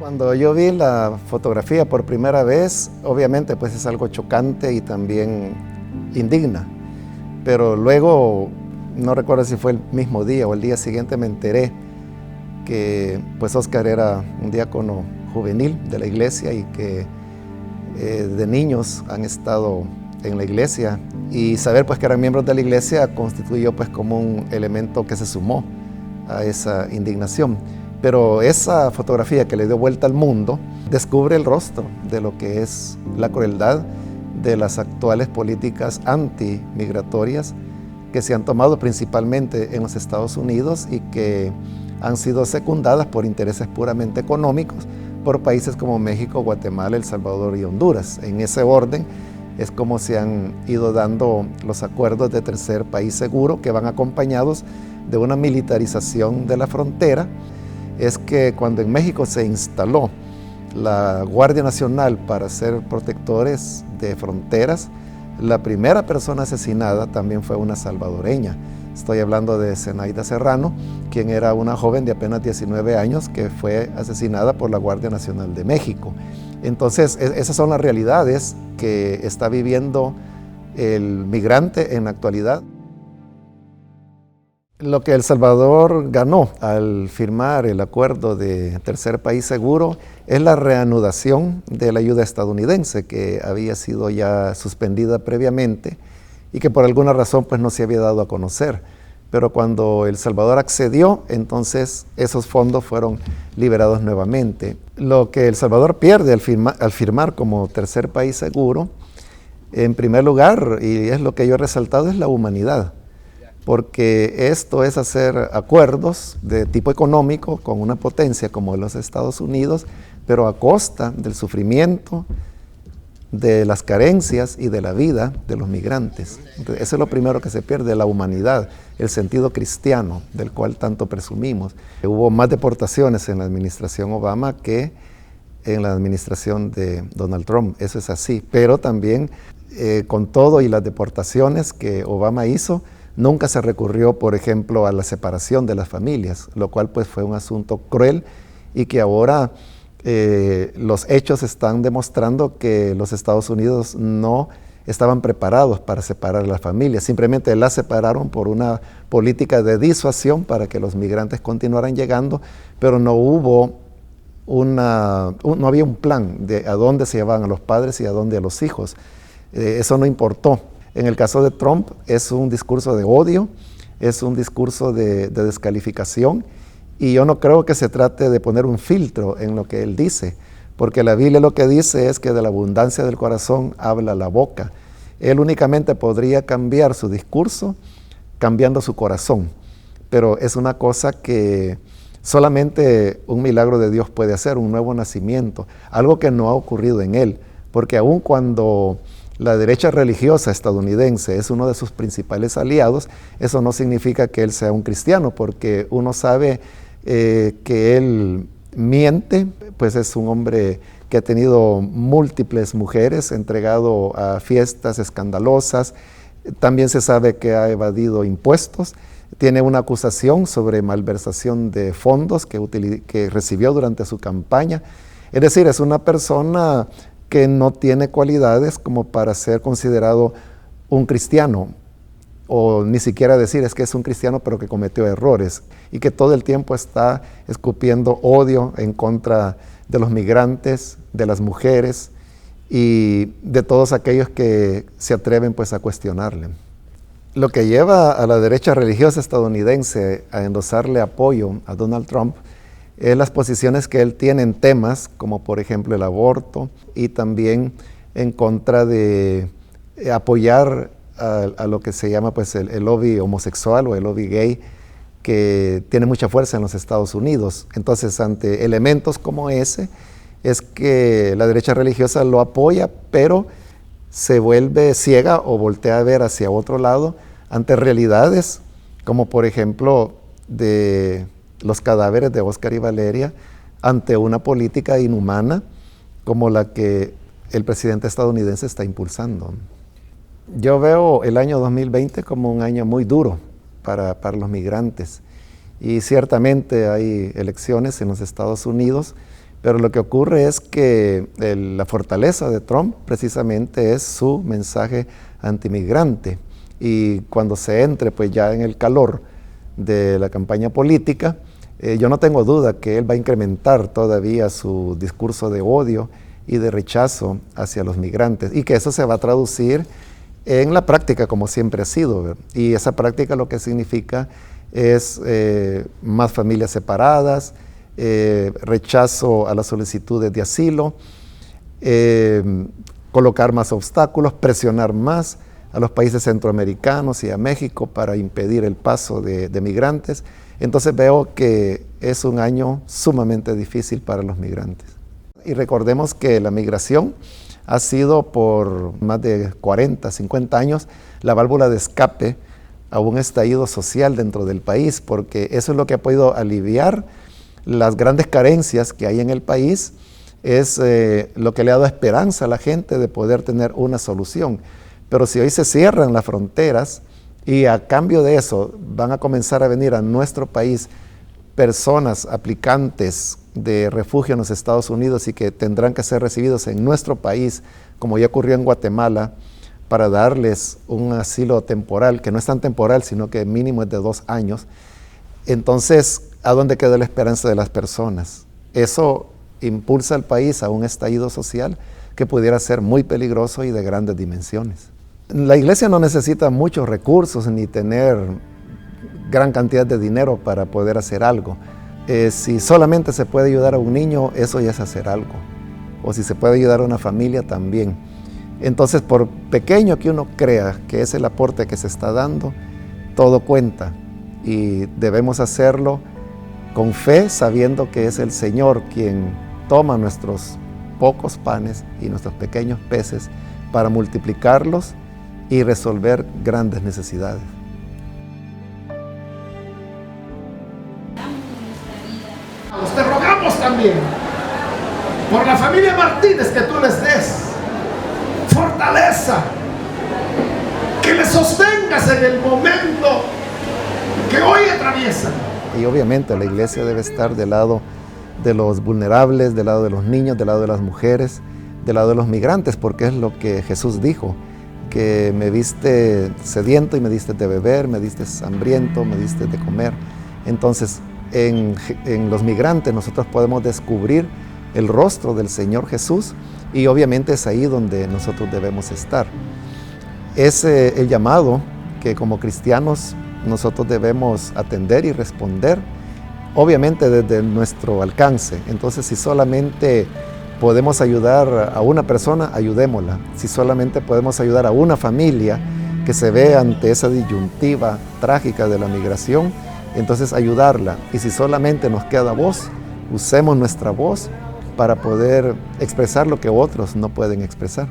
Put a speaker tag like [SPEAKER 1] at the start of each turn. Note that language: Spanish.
[SPEAKER 1] Cuando yo vi la fotografía por primera vez, obviamente pues es algo chocante y también indigna, pero luego, no recuerdo si fue el mismo día o el día siguiente, me enteré que pues Oscar era un diácono juvenil de la iglesia y que de niños han estado en la iglesia, y saber pues que eran miembros de la iglesia constituyó pues como un elemento que se sumó a esa indignación. Pero esa fotografía que le dio vuelta al mundo descubre el rostro de lo que es la crueldad de las actuales políticas antimigratorias que se han tomado principalmente en los Estados Unidos y que han sido secundadas por intereses puramente económicos por países como México, Guatemala, El Salvador y Honduras. En ese orden es como se han ido dando los acuerdos de tercer país seguro, que van acompañados de una militarización de la frontera. Es que cuando en México se instaló la Guardia Nacional para ser protectores de fronteras, la primera persona asesinada también fue una salvadoreña. Estoy hablando de Zenaida Serrano, quien era una joven de apenas 19 años que fue asesinada por la Guardia Nacional de México. Entonces, esas son las realidades que está viviendo el migrante en la actualidad. Lo que El Salvador ganó al firmar el acuerdo de tercer país seguro es la reanudación de la ayuda estadounidense, que había sido ya suspendida previamente y que por alguna razón pues no se había dado a conocer. Pero cuando El Salvador accedió, entonces esos fondos fueron liberados nuevamente. Lo que El Salvador pierde al firmar como tercer país seguro, en primer lugar, y es lo que yo he resaltado, es la humanidad. Porque esto es hacer acuerdos de tipo económico con una potencia como los Estados Unidos, pero a costa del sufrimiento, de las carencias y de la vida de los migrantes. Entonces, eso es lo primero que se pierde, la humanidad, el sentido cristiano del cual tanto presumimos. Hubo más deportaciones en la administración Obama que en la administración de Donald Trump, eso es así, pero también con todo y las deportaciones que Obama hizo, nunca se recurrió, por ejemplo, a la separación de las familias, lo cual pues fue un asunto cruel y que ahora los hechos están demostrando que los Estados Unidos no estaban preparados para separar a las familias, simplemente las separaron por una política de disuasión para que los migrantes continuaran llegando, pero no hubo no había un plan de a dónde se llevaban a los padres y a dónde a los hijos. Eso no importó. En el caso de Trump es un discurso de odio, es un discurso de descalificación, y yo no creo que se trate de poner un filtro en lo que él dice, porque la Biblia lo que dice es que de la abundancia del corazón habla la boca. Él únicamente podría cambiar su discurso cambiando su corazón, pero es una cosa que solamente un milagro de Dios puede hacer, un nuevo nacimiento, algo que no ha ocurrido en él, porque aun cuando la derecha religiosa estadounidense es uno de sus principales aliados, eso no significa que él sea un cristiano, porque uno sabe que él miente, pues es un hombre que ha tenido múltiples mujeres, entregado a fiestas escandalosas, también se sabe que ha evadido impuestos, tiene una acusación sobre malversación de fondos que recibió durante su campaña, es decir, es una persona que no tiene cualidades como para ser considerado un cristiano, o ni siquiera decir es que es un cristiano pero que cometió errores y que todo el tiempo está escupiendo odio en contra de los migrantes, de las mujeres y de todos aquellos que se atreven pues a cuestionarle. Lo que lleva a la derecha religiosa estadounidense a endosarle apoyo a Donald Trump es las posiciones que él tiene en temas como por ejemplo el aborto y también en contra de apoyar a lo que se llama pues el lobby homosexual o el lobby gay, que tiene mucha fuerza en los Estados Unidos. Entonces, ante elementos como ese, es que la derecha religiosa lo apoya, pero se vuelve ciega o voltea a ver hacia otro lado ante realidades como por ejemplo de los cadáveres de Oscar y Valeria, ante una política inhumana como la que el presidente estadounidense está impulsando. Yo veo el año 2020 como un año muy duro para los migrantes, y ciertamente hay elecciones en los Estados Unidos, Pero lo que ocurre es que la fortaleza de Trump precisamente es su mensaje antimigrante. Y cuando se entre pues ya en el calor de la campaña política, yo no tengo duda que él va a incrementar todavía su discurso de odio y de rechazo hacia los migrantes, y que eso se va a traducir en la práctica como siempre ha sido, ¿verdad? Y esa práctica lo que significa es más familias separadas, rechazo a las solicitudes de asilo, colocar más obstáculos, presionar más a los países centroamericanos y a México para impedir el paso de migrantes. Entonces veo que es un año sumamente difícil para los migrantes. Y recordemos que la migración ha sido por más de 40, 50 años la válvula de escape a un estallido social dentro del país, porque eso es lo que ha podido aliviar las grandes carencias que hay en el país, es lo que le ha dado esperanza a la gente de poder tener una solución. Pero si hoy se cierran las fronteras y a cambio de eso van a comenzar a venir a nuestro país personas aplicantes de refugio en los Estados Unidos y que tendrán que ser recibidos en nuestro país, como ya ocurrió en Guatemala, para darles un asilo temporal, que no es tan temporal, sino que mínimo es de 2 años, entonces, ¿a dónde queda la esperanza de las personas? Eso impulsa al país a un estallido social que pudiera ser muy peligroso y de grandes dimensiones. La iglesia no necesita muchos recursos ni tener gran cantidad de dinero para poder hacer algo. Si solamente se puede ayudar a un niño, eso ya es hacer algo. O si se puede ayudar a una familia, también. Entonces, por pequeño que uno crea que es el aporte que se está dando, todo cuenta. Y debemos hacerlo con fe, sabiendo que es el Señor quien toma nuestros pocos panes y nuestros pequeños peces para multiplicarlos y resolver grandes necesidades.
[SPEAKER 2] Te rogamos también por la familia Martínez que tú les des fortaleza, que les sostengas en el momento que hoy atraviesan.
[SPEAKER 1] Y obviamente la iglesia debe estar del lado de los vulnerables, del lado de los niños, del lado de las mujeres, del lado de los migrantes, porque es lo que Jesús dijo, que me viste sediento y me diste de beber, me diste hambriento, me diste de comer. Entonces, en los migrantes nosotros podemos descubrir el rostro del Señor Jesús, y obviamente es ahí donde nosotros debemos estar. Es el llamado que como cristianos nosotros debemos atender y responder, obviamente desde nuestro alcance. Entonces, si solamente podemos ayudar a una persona, ayudémosla. Si solamente podemos ayudar a una familia que se ve ante esa disyuntiva trágica de la migración, entonces ayudarla. Y si solamente nos queda voz, usemos nuestra voz para poder expresar lo que otros no pueden expresar.